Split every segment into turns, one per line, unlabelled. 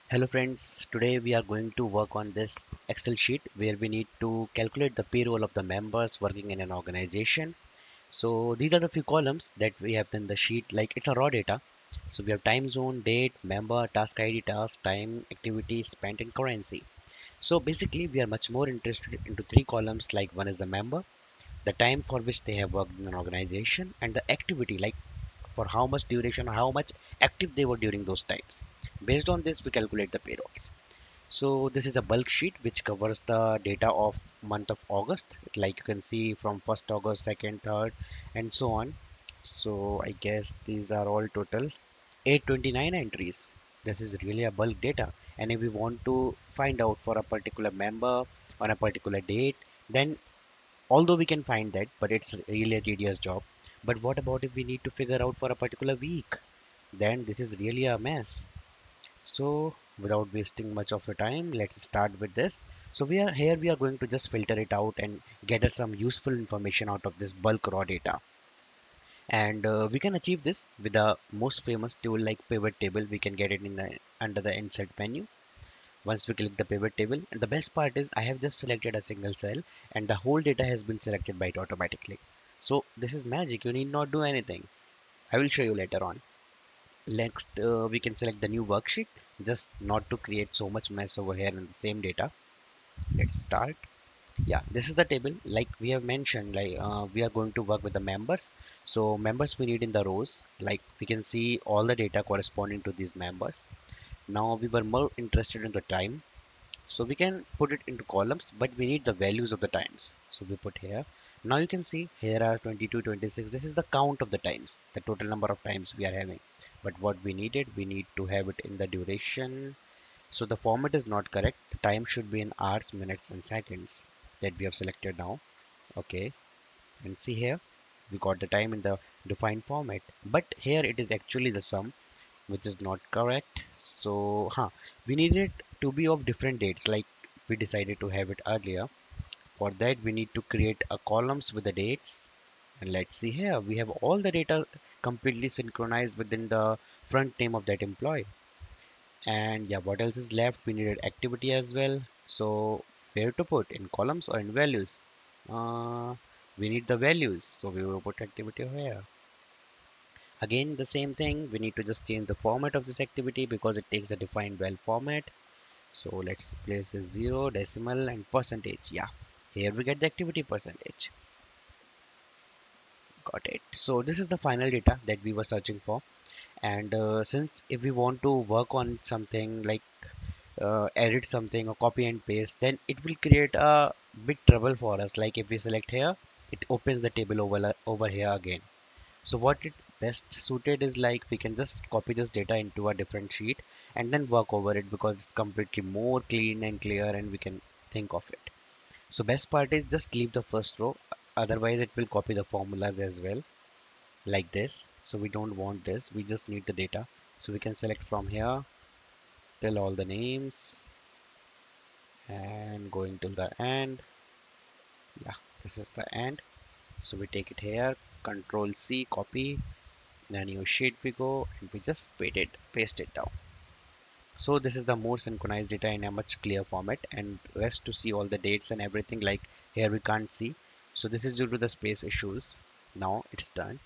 Hello friends, today we are going to work on this Excel sheet where we need to calculate the payroll of the members working in an organization. So these are the few columns that we have in the sheet, like it's a raw data. So we have time zone, date, member, task ID, task, time, activity, spent and currency. So basically we are much more interested into three columns, like one is the member, the time for which they have worked in an organization, and the activity, like for how much duration or how much active they were during those times. Based on this we calculate the payrolls. So this is a bulk sheet which covers the data of month of August. Like you can see from 1st August, 2nd, 3rd, and so on. So I guess these are all total 829 entries. This is really a bulk data. And if we want to find out for a particular member on a particular date, then although we can find that, but it's really a tedious job. But what about if we need to figure out for a particular week? Then this is really a mess. So without wasting much of your time, let's start with this. So we are going to just filter it out and gather some useful information out of this bulk raw data. And we can achieve this with the most famous tool like pivot table. We can get it in the under the insert menu. Once we click the pivot table, and the best part is I have just selected a single cell and the whole data has been selected by it automatically. So this is magic. You need not do anything. I will show you later on. Next, we can select the new worksheet just not to create so much mess over here in the same data. Let's start. Yeah, this is the table like we have mentioned, like we are going to work with the members. So members we need in the rows, like we can see all the data corresponding to these members. Now we were more interested in the time, so we can put it into columns, but we need the values of the times, so we put here. Now you can see here are 22, 26. This is the count of the times, the total number of times we are having. But what we needed, we need to have it in the duration. So the format is not correct. The time should be in hours, minutes and seconds that we have selected now. Okay, and see here we got the time in the defined format, but here it is actually the sum, which is not correct. So we need it to be of different dates, like we decided to have it earlier. For that we need to create a columns with the dates. And let's see here we have all the data completely synchronized within the front name of that employee. And yeah, what else is left? We needed activity as well. So where to put, in columns or in values? uh, we need the values, so we will put activity here. Again the same thing, we need to just change the format of this activity because it takes a defined val format. So let's place a 0, decimal and percentage. Yeah, here we get the activity percentage. Got it. So this is the final data that we were searching for. And since if we want to work on something like edit something or copy and paste, then it will create a bit trouble for us. Like if we select here, it opens the table over here again. So what it best suited is, like we can just copy this data into a different sheet and then work over it because it's completely more clean and clear and we can think of it. So best part is just leave the first row, otherwise it will copy the formulas as well, like this. So we don't want this, we just need the data. So we can select from here till all the names and going till the end. Yeah, this is the end. So we take it here, control C, copy, in a new sheet we go and we just paste it down. So this is the more synchronized data in a much clear format, and rest to see all the dates and everything, like here we can't see. So this is due to the space issues. Now it's done.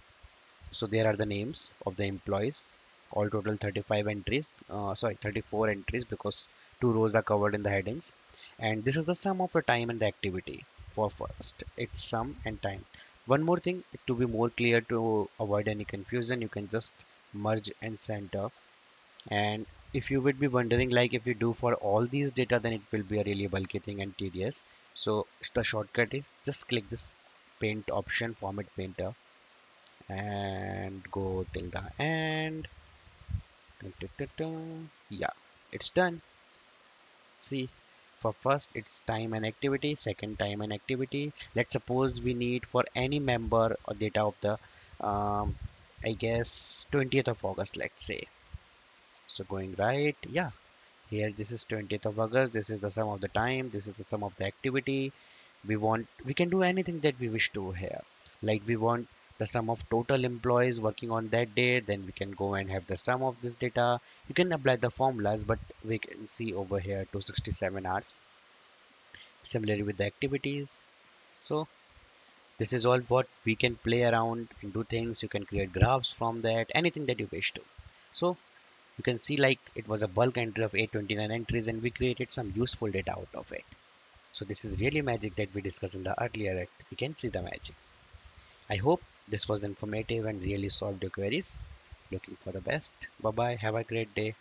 So there are the names of the employees, all total 35 entries, sorry 34 entries because two rows are covered in the headings. And this is the sum of the time and the activity. For first it's sum and time. One more thing, to be more clear, to avoid any confusion, you can just merge and center. And if you would be wondering, like if you do for all these data, then it will be a really bulky thing and tedious. So the shortcut is just click this paint option, format painter, and go till the end. Dun, dun, dun, dun. Yeah, it's done. See, for first it's time and activity, second time and activity. Let's suppose we need for any member or data of the I guess 20th of August, let's say. So going right, yeah, here this is 20th of August, this is the sum of the time, this is the sum of the activity. We can do anything that we wish to here. Like we want the sum of total employees working on that day, then we can go and have the sum of this data. You can apply the formulas, but we can see over here 267 hours. Similarly with the activities. So this is all what we can play around and do things. You can create graphs from that, anything that you wish to. So you can see like it was a bulk entry of 829 entries and we created some useful data out of it. So this is really magic that we discussed in the earlier that we can see the magic. I hope this was informative and really solved your queries. Looking for the best. Bye bye. Have a great day.